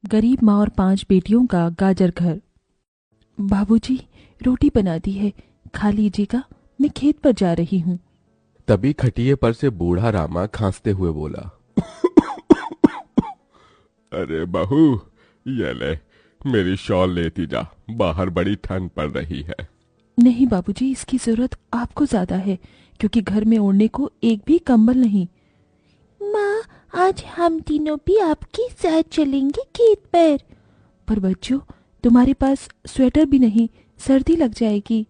गरीब माँ और 5 बेटियों का गाजर घर। बाबूजी, रोटी बना दी है, खा लीजिएगा, मैं खेत पर जा रही हूँ। तभी खटिये पर से बूढ़ा रामा खांसते हुए बोला, अरे बहू, ये ले, मेरी शॉल लेती जा, बाहर बड़ी ठंड पड़ रही है। नहीं बाबूजी, इसकी जरूरत आपको ज्यादा है, क्योंकि घर में ओढ़ने को एक भी कंबल नहीं। माँ, आज हम तीनों भी आपके साथ चलेंगे खेत पर बच्चों, तुम्हारे पास स्वेटर भी नहीं, सर्दी लग जाएगी।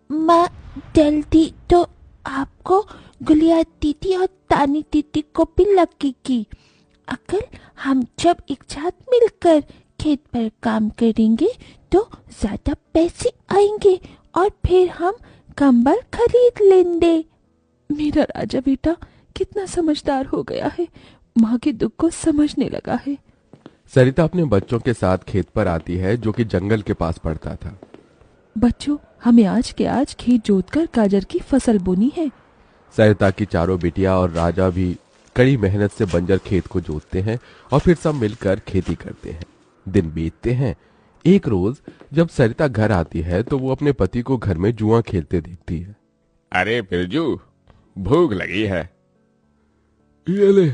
माँ, जल्दी तो आपको, गुलिया दीदी और तानी दीदी को भी लगेगी। अगर हम जब एक साथ मिलकर खेत पर काम करेंगे तो ज्यादा पैसे आएंगे और फिर हम कंबल खरीद लेंगे। मेरा राजा बेटा कितना समझदार हो गया है, माँ के दुख को समझने लगा है। सरिता अपने बच्चों के साथ खेत पर आती है, जो कि जंगल के पास पड़ता था। बच्चों, हमें आज के आज खेत जोतकर गाजर की फसल बोनी है। सरिता की चारों बिटिया और राजा भी कड़ी मेहनत से बंजर खेत को जोतते हैं और फिर सब मिलकर खेती करते हैं। दिन बीतते हैं। एक रोज जब सरिता घर आती है तो वो अपने पति को घर में जुआ खेलते देखती है। अरे बिरजू, भूख लगी है। ये ले,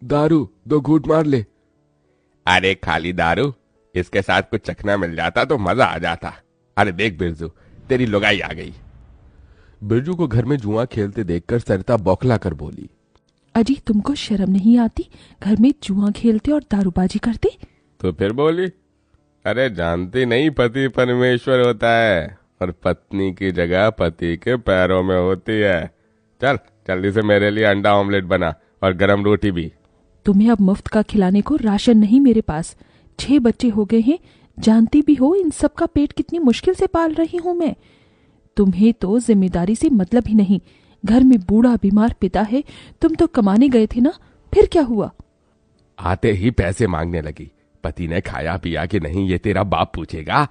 दारू 2 घूंट मार ले। अरे खाली दारू, इसके साथ कुछ चखना मिल जाता तो मजा आ जाता। अरे देख बिरजू, तेरी लुगाई आ गई। बिरजू को घर में जुआ खेलते देखकर सरिता बौखला कर बोली, अजी, तुमको शर्म नहीं आती? घर में जुआ खेलते और दारूबाजी करते। तो फिर बोली, अरे जानती नहीं, पति परमेश्वर होता है और पत्नी की जगह पति के पैरों में होती है। चल जल्दी से मेरे लिए अंडा ऑमलेट बना और गरम रोटी भी। तुम्हें अब मुफ्त का खिलाने को राशन नहीं मेरे पास। 6 बच्चे हो गए हैं, जानती भी हो इन सब का पेट कितनी मुश्किल से पाल रही हूँ मैं। तुम्हें तो जिम्मेदारी से मतलब ही नहीं। घर में बूढ़ा बीमार पिता है, तुम तो कमाने गए थे ना, फिर क्या हुआ? आते ही पैसे मांगने लगी। पति ने खाया पिया कि नहीं ये तेरा बाप पूछेगा।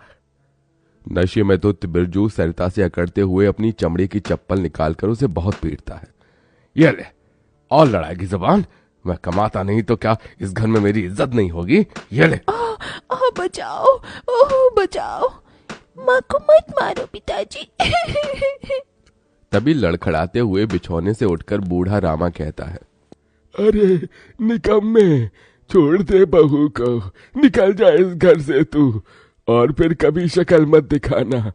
नशे में तो बिरजू सरिता से अकड़ते हुए अपनी चमड़े की चप्पल निकालकर उसे बहुत पीटता है। ये ले, और लड़ाएगी जुबान। मैं कमाता नहीं तो क्या इस घर में मेरी इज्जत नहीं होगी? ये ले। बचाओ, ओह बचाओ, माँ को मत मारो पिताजी। तभी लड़खड़ाते हुए बिछौने से उठकर बूढ़ा रामा कहता है, अरे निकम्मे, छोड़ दे बहू को, निकल जा इस घर से तू, और फिर कभी शक्ल मत दिखाना।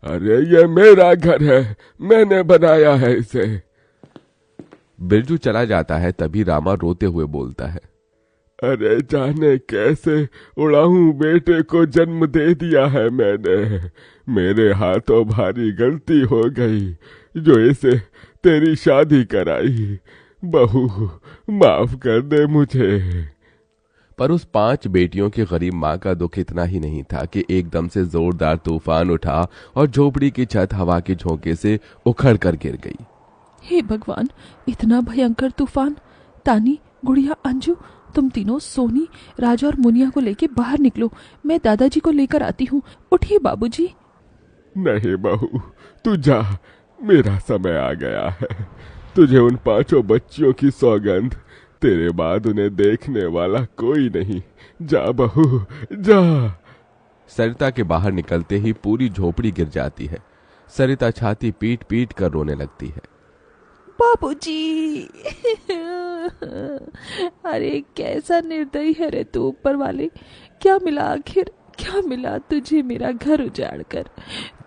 अरे ये मेरा घर है, मैंने बनाया है इसे। बिरजू चला जाता है। तभी रामा रोते हुए बोलता है, अरे जाने कैसे उड़ाऊं बेटे को जन्म दे दिया है मैंने। मेरे हाथों भारी गलती हो गई जो इसे तेरी शादी कराई। बहू माफ कर दे मुझे। पर उस 5 बेटियों की गरीब माँ का दुख इतना ही नहीं था कि एकदम से जोरदार तूफान उठा और झोपड़ी की छत हवा के झोंके से उखड़ कर गिर गई। हे भगवान, इतना भयंकर तूफान! तानी, गुड़िया, अंजू, तुम तीनों सोनी, राजा और मुनिया को लेके बाहर निकलो, मैं दादाजी को लेकर आती हूँ। उठिए बाबूजी। नहीं बहू, तू जा, मेरा समय आ गया है। तुझे उन 5 बच्चियों की सौगंध, तेरे बाद उन्हें देखने वाला कोई नहीं। जा बहू, जा। सरिता के बाहर निकलते ही पूरी झोपड़ी गिर जाती है। सरिता छाती पीट पीट कर रोने लगती है। बाबूजी। अरे कैसा निर्दयी है रे तू ऊपर वाले! क्या मिला आखिर, क्या मिला तुझे मेरा घर उजाड़ कर?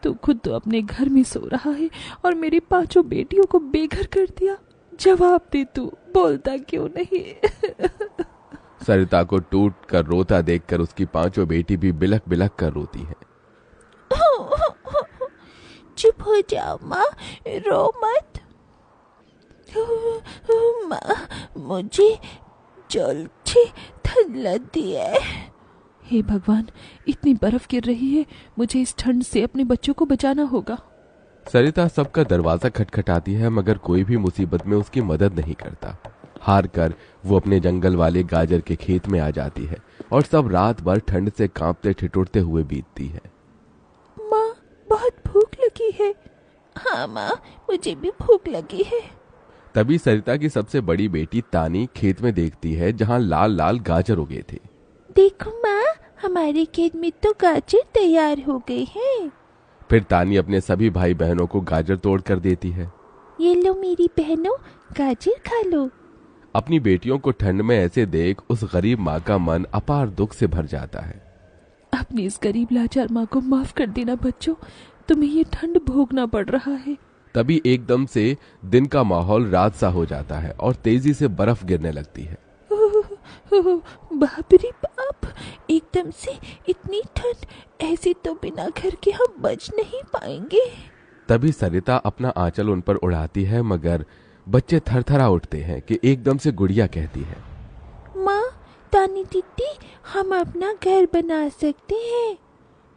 तू खुद तो अपने घर में सो रहा है और मेरी 5 बेटियों को बेघर कर दिया। जवाब दे, तू बोलता क्यों नहीं? सरिता को टूट कर रोता देखकर उसकी 5 बेटी भी बिलख बिलख कर रोती है। चुप हो जाओ माँ, रो मत। माँ, मुझे जल्दी ठंड लगती है। हे भगवान, इतनी बर्फ गिर रही है, मुझे इस ठंड से अपने बच्चों को बचाना होगा। सरिता सबका दरवाजा खटखटाती है, मगर कोई भी मुसीबत में उसकी मदद नहीं करता। हार कर वो अपने जंगल वाले गाजर के खेत में आ जाती है और सब रात भर ठंड से कांपते ठिठुरते हुए बीतती है। माँ, बहुत भूख लगी है। हाँ माँ, मुझे भी भूख लगी है। तभी सरिता की सबसे बड़ी बेटी तानी खेत में देखती है जहां लाल लाल गाजर उगे थे। देखो माँ, हमारे खेत में तो गाजर तैयार हो गए हैं। फिर तानी अपने सभी भाई बहनों को गाजर तोड़ कर देती है। ये लो मेरी बहनों, गाजर खा लो। अपनी बेटियों को ठंड में ऐसे देख उस गरीब माँ का मन अपार दुख से भर जाता है। अपनी इस गरीब लाचार माँ को माफ कर देना बच्चों, तुम्हें ये ठंड भोगना पड़ रहा है। तभी एकदम से दिन का माहौल रात सा हो जाता है और तेजी से बर्फ गिरने लगती है। बाप रे बाप, एकदम से इतनी ठंड, ऐसे तो बिना घर के हम बच नहीं पाएंगे। तभी सरिता अपना आंचल उन पर उड़ाती है, मगर बच्चे थरथरा उठते हैं कि एकदम से गुड़िया कहती है, माँ, तानी दीदी, हम अपना घर बना सकते हैं।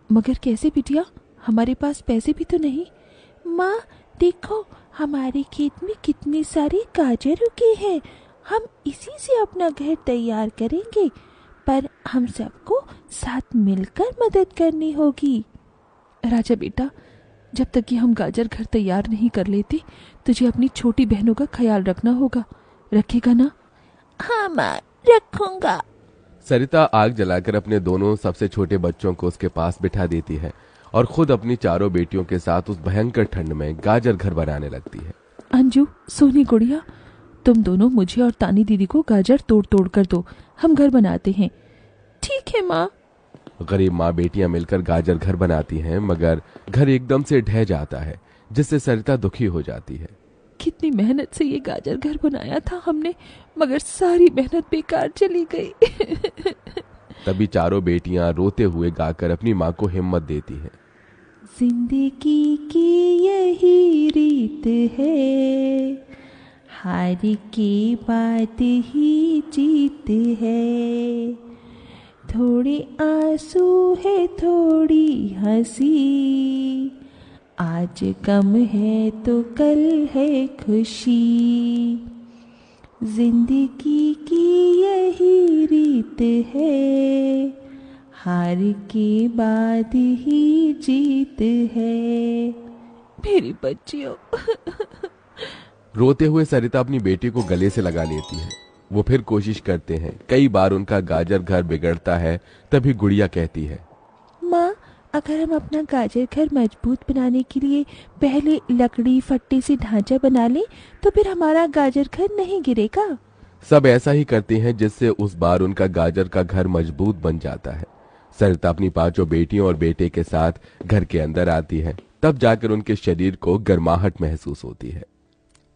मगर कैसे बिटिया, हमारे पास पैसे भी तो नहीं। माँ देखो, हमारे खेत में कितने सारे गाजर उगे हैं, हम इसी से अपना घर तैयार करेंगे, पर हम सबको साथ मिलकर मदद करनी होगी। राजा बेटा, जब तक कि हम गाजर घर तैयार नहीं कर लेते, तुझे अपनी छोटी बहनों का ख्याल रखना होगा, रखेगा ना? हाँ माँ, रखूंगा। सरिता आग जलाकर अपने दोनों सबसे छोटे बच्चों को उसके पास बिठा देती है और खुद अपनी चारों बेटियों के साथ उस भयंकर ठंड में गाजर घर बनाने लगती है। अंजू, सोनी, गुड़िया, तुम दोनों मुझे और तानी दीदी को गाजर तोड़ तोड़ कर दो, हम घर बनाते हैं। ठीक है माँ। गरीब माँ बेटियां मिलकर गाजर घर बनाती हैं, मगर घर एकदम से ढह जाता है, जिससे सरिता दुखी हो जाती है। कितनी मेहनत से ये गाजर घर बनाया था हमने, मगर सारी मेहनत बेकार चली गई। तभी चारों बेटियां रोते हुए गाकर अपनी माँ को हिम्मत देती हैं। जिंदगी की यही रीत है, हार के बाद ही जीत है, थोड़े आंसू है थोड़ी हंसी, आज गम है तो कल है खुशी, जिंदगी की यही रीत है, हार के बाद ही जीत है। मेरी बच्चियों। रोते हुए सरिता अपनी बेटी को गले से लगा लेती है। वो फिर कोशिश करते हैं, कई बार उनका गाजर घर बिगड़ता है। तभी गुड़िया कहती है, माँ, अगर हम अपना गाजर घर मजबूत बनाने के लिए पहले लकड़ी फट्टे से ढांचा बना लें, तो फिर हमारा गाजर घर नहीं गिरेगा। सब ऐसा ही करते हैं, जिससे उस बार उनका गाजर का घर मजबूत बन जाता है। सरिता अपनी पांचों बेटियों और बेटे के साथ घर के अंदर आती है। तब जाकर उनके शरीर को गर्माहट महसूस होती है।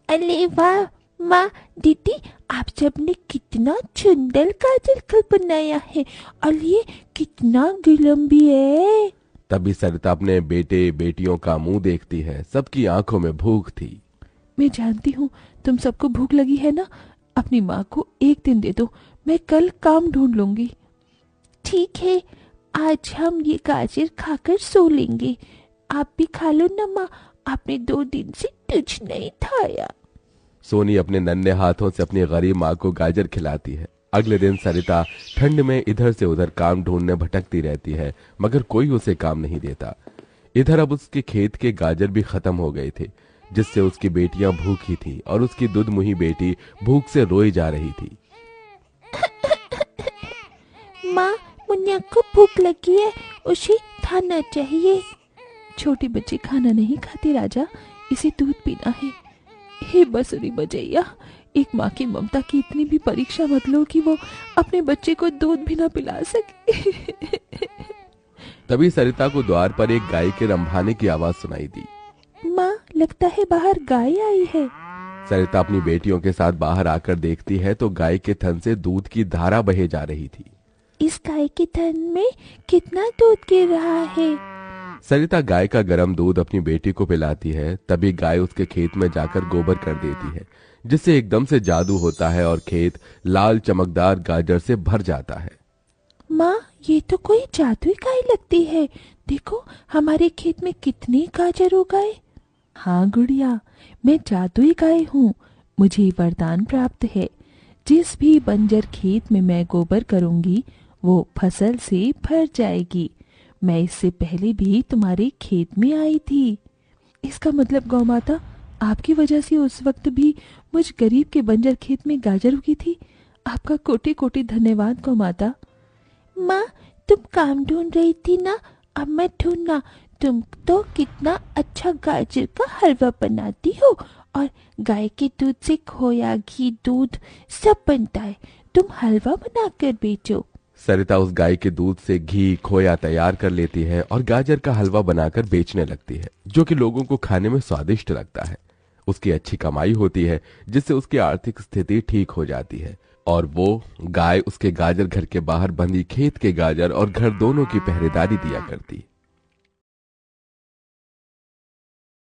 अरे वाह माँ, दीदी, आप सबने कितना सुंदर गाजर घर बनाया है, और ये कितना गिलम भी है। तभी सरिता अपने बेटे बेटियों का मुंह देखती है। सबकी आंखों में भूख थी। मैं जानती हूँ तुम सबको भूख लगी है ना, अपनी माँ को एक दिन दे दो, मैं कल काम ढूंढ लूंगी। ठीक है, आज हम ये गाजर खाकर सो लेंगे। आप भी खा लो ना माँ, आपने 2 दिन से कुछ नहीं खाया। सोनी अपने नन्हे हाथों से अपनी गरीब माँ को गाजर खिलाती है। अगले दिन सरिता ठंड में इधर से उधर काम ढूंढने भटकती रहती है, मगर कोई उसे काम नहीं देता। इधर अब उसके खेत के गाजर भी खत्म हो गए थे, जिससे उसकी बेटियां भूखी थी और उसकी दुधमुही बेटी भूख से रोई जा रही थी। माँ, मुन्ना को भूख लगी है, उसे खाना चाहिए। छोटी बच्ची खाना नहीं खाती राजा, इसे दूध पीना है। हे बसुरी बजैया, एक माँ की ममता की इतनी भी परीक्षा मत लो कि वो अपने बच्चे को दूध भी ना पिला सके। तभी सरिता को द्वार पर एक गाय के रंभाने की आवाज सुनाई दी। माँ, लगता है बाहर गाय आई है। सरिता अपनी बेटियों के साथ बाहर आकर देखती है तो गाय के थन से दूध की धारा बहे जा रही थी। इस गाय के थन में कितना दूध गिर रहा है। सरिता गाय का गर्म दूध अपनी बेटी को पिलाती है। तभी गाय उसके खेत में जाकर गोबर कर देती है, जिससे एकदम से जादू होता है और खेत लाल चमकदार गाजर से भर जाता है। माँ, ये तो कोई जादुई गाय लगती है। देखो, हमारे खेत में कितने गाजर उगाए। हाँ गुड़िया, मैं जादुई गाय हूँ। मुझे वरदान प्राप्त है, जिस भी बंजर खेत में मैं गोबर करूंगी वो फसल से भर जाएगी। मैं इससे पहले भी तुम्हारे खेत में आई थी। इसका मतलब गौ माता, आपकी वजह से उस वक्त भी मुझ गरीब के बंजर खेत में गाजर उगी थी। आपका कोटि कोटि धन्यवाद गौ माता। माँ, तुम काम ढूंढ रही थी ना, अब मैं ढूंढना। तुम तो कितना अच्छा गाजर का हलवा बनाती हो, और गाय के दूध से खोया, घी, दूध सब बनता है। तुम हलवा बनाकर बेचो। सरिता उस गाय के दूध से घी खोया तैयार कर लेती है और गाजर का हलवा बनाकर बेचने लगती है, जो कि लोगों को खाने में स्वादिष्ट लगता है। उसकी अच्छी कमाई होती है, जिससे उसकी आर्थिक स्थिति ठीक हो जाती है और वो गाय उसके गाजर घर के बाहर बंधी खेत के गाजर और घर दोनों की पहरेदारी दिया करती।